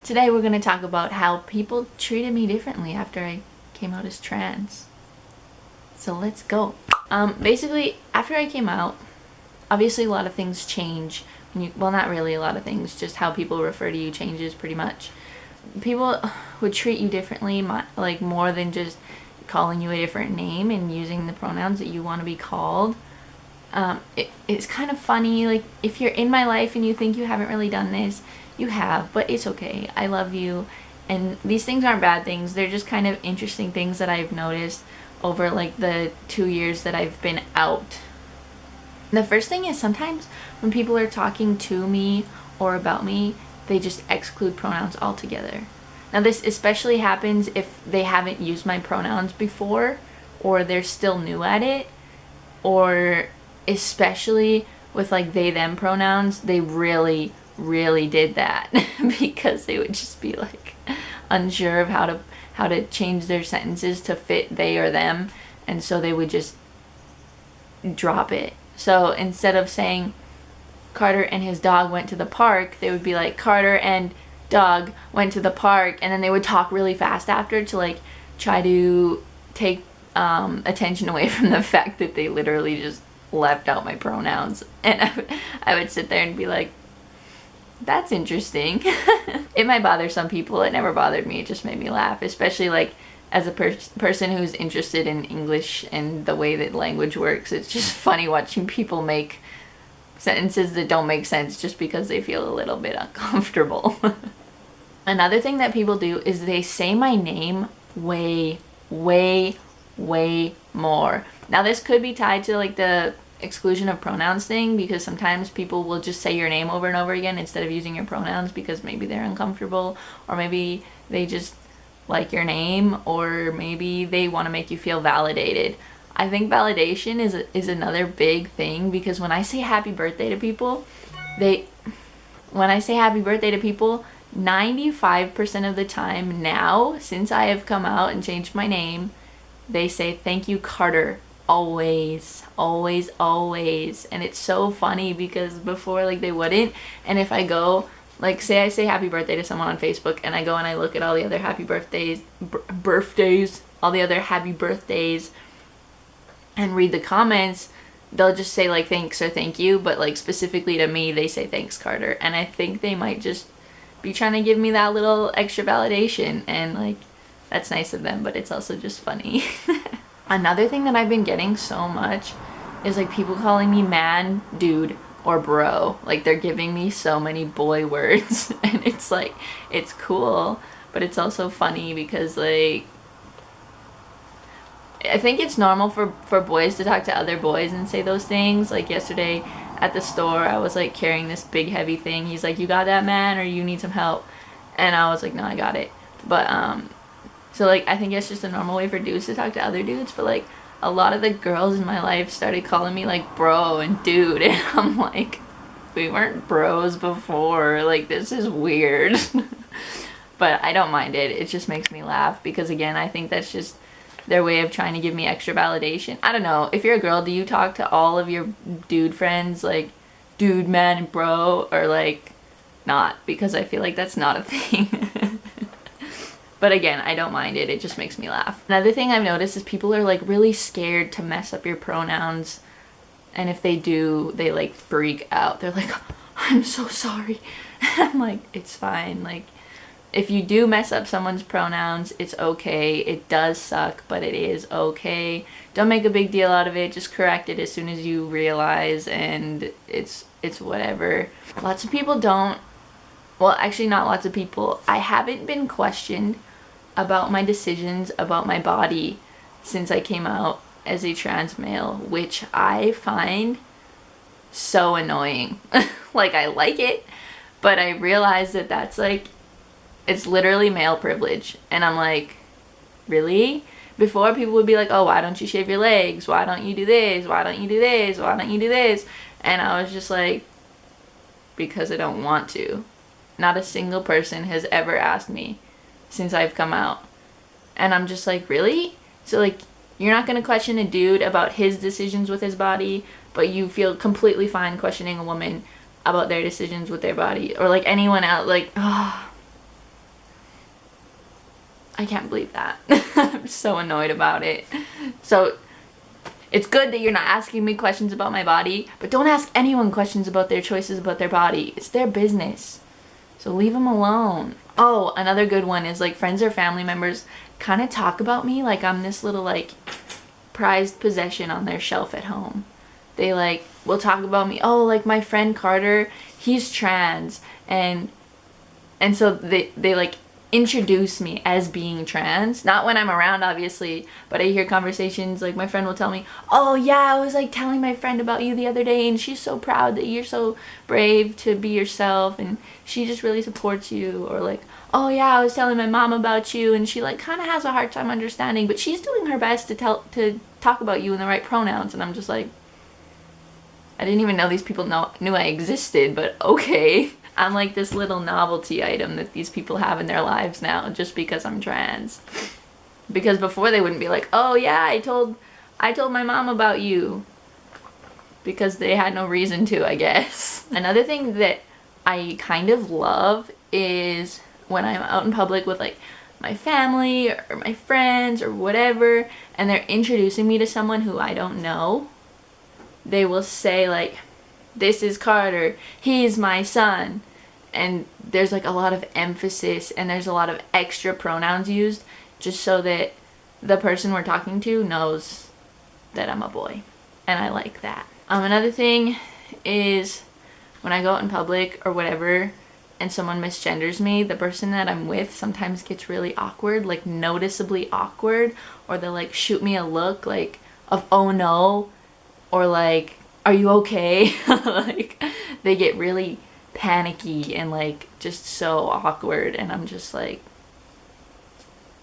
Today we're going to talk about how people treated me differently after I came out as trans. So let's go. Basically, after I came out, obviously a lot of things change. Well, not really a lot of things, just how people refer to you changes pretty much. People would treat you differently, like more than just calling you a different name and using the pronouns that you want to be called. It's kind of funny, like if you're in my life and you think you haven't really done this, you have, but it's okay. I love you, and these things aren't bad things. They're just kind of interesting things that I've noticed over like the 2 years that I've been out. The first thing is sometimes when people are talking to me or about me, they just exclude pronouns altogether. Now this especially happens if they haven't used my pronouns before, or they're still new at it, or especially with like they them pronouns, they really did that because they would just be like unsure of how to change their sentences to fit they or them, and so they would just drop it. So instead of saying Carter and his dog went to the park, they would be like Carter and dog went to the park, and then they would talk really fast after to like try to take attention away from the fact that they literally just left out my pronouns. And I would sit there and be like, that's interesting. It might bother some people. It never bothered me. It just made me laugh, especially like as a person who's interested in English and the way that language works. It's just funny watching people make sentences that don't make sense just because they feel a little bit uncomfortable. Another thing that people do is they say my name way more. Now this could be tied to like the exclusion of pronouns thing, because sometimes people will just say your name over and over again instead of using your pronouns because maybe they're uncomfortable, or maybe they just like your name, or maybe they want to make you feel validated. I think validation is another big thing, because when I say happy birthday to people, 95% of the time now, since I have come out and changed my name, they say thank you, Karter. Always. And it's so funny because before, like, they wouldn't. And if I go, like, say I say happy birthday to someone on Facebook, and I go and I look at all the other happy birthdays, all the other happy birthdays, and read the comments, they'll just say like thanks or thank you, but like specifically to me they say thanks, Carter. And I think they might just be trying to give me that little extra validation, and like that's nice of them, but it's also just funny. Another thing that I've been getting so much is like people calling me man, dude, or bro. Like they're giving me so many boy words, and it's like, it's cool, but it's also funny because like I think it's normal for boys to talk to other boys and say those things. Like yesterday at the store, I was like carrying this big heavy thing. He's like, you got that, man, or you need some help? And I was like, no, I got it. But so like I think it's just a normal way for dudes to talk to other dudes, but like a lot of the girls in my life started calling me like bro and dude, and I'm like, we weren't bros before, like this is weird. But I don't mind it. It just makes me laugh because again, I think that's just their way of trying to give me extra validation. I don't know, if you're a girl, do you talk to all of your dude friends like dude, man, and bro, or like not? Because I feel like that's not a thing. But again, I don't mind it. It just makes me laugh. Another thing I've noticed is people are like really scared to mess up your pronouns. And if they do, they like freak out. They're like, I'm so sorry. And I'm like, it's fine. Like, if you do mess up someone's pronouns, it's okay. It does suck, but it is okay. Don't make a big deal out of it. Just correct it as soon as you realize, and it's whatever. Lots of people don't. Well, actually not lots of people. I haven't been questioned about my decisions about my body since I came out as a trans male, which I find so annoying. Like, I like it, but I realize that that's like, it's literally male privilege. And I'm like, really? Before, people would be like, oh, why don't you shave your legs? Why don't you do this? Why don't you do this? Why don't you do this? And I was just like, because I don't want to. Not a single person has ever asked me since I've come out. And I'm just like, really? So like, you're not going to question a dude about his decisions with his body, but you feel completely fine questioning a woman about their decisions with their body, or like anyone else. Like, oh, I can't believe that. I'm so annoyed about it. So it's good that you're not asking me questions about my body, but don't ask anyone questions about their choices about their body. It's their business. So leave them alone. Oh, another good one is like friends or family members kind of talk about me like I'm this little like prized possession on their shelf at home. They like will talk about me. Oh, like my friend Carter, he's trans, and so they like introduce me as being trans. Not when I'm around, obviously, but I hear conversations like my friend will tell me, oh yeah, I was like telling my friend about you the other day and she's so proud that you're so brave to be yourself and she just really supports you. Or like, oh yeah, I was telling my mom about you and she like kind of has a hard time understanding, but she's doing her best to talk about you in the right pronouns. And I'm just like, I didn't even know these people knew I existed, but okay. I'm like this little novelty item that these people have in their lives now just because I'm trans. Because before they wouldn't be like, oh yeah, I told my mom about you. Because they had no reason to, I guess. Another thing that I kind of love is when I'm out in public with like my family or my friends or whatever, and they're introducing me to someone who I don't know. They will say like, this is Carter, he's my son. And there's like a lot of emphasis and there's a lot of extra pronouns used just so that the person we're talking to knows that I'm a boy. And I like that. Another thing is when I go out in public or whatever and someone misgenders me, the person that I'm with sometimes gets really awkward, like noticeably awkward, or they'll like shoot me a look like of oh no, or like, are you okay? Like they get really panicky and like just so awkward, and I'm just like,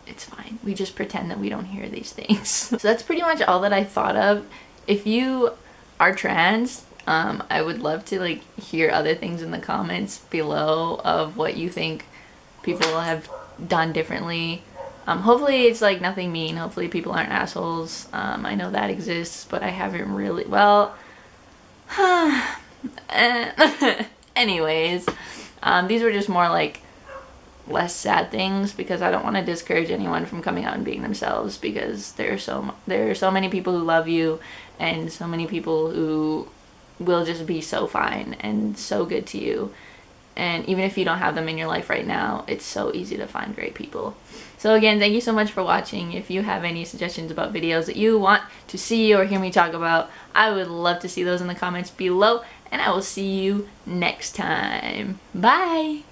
it's fine. We just pretend that we don't hear these things. So that's pretty much all that I thought of. If you are trans, I would love to like hear other things in the comments below of what you think people have done differently. Hopefully it's like nothing mean. Hopefully people aren't assholes. I know that exists, but I haven't really, well, anyways, these were just more like less sad things because I don't want to discourage anyone from coming out and being themselves, because there are so many people who love you and so many people who will just be so fine and so good to you. And even if you don't have them in your life right now, it's so easy to find great people. So again, thank you so much for watching. If you have any suggestions about videos that you want to see or hear me talk about, I would love to see those in the comments below. And I will see you next time. Bye!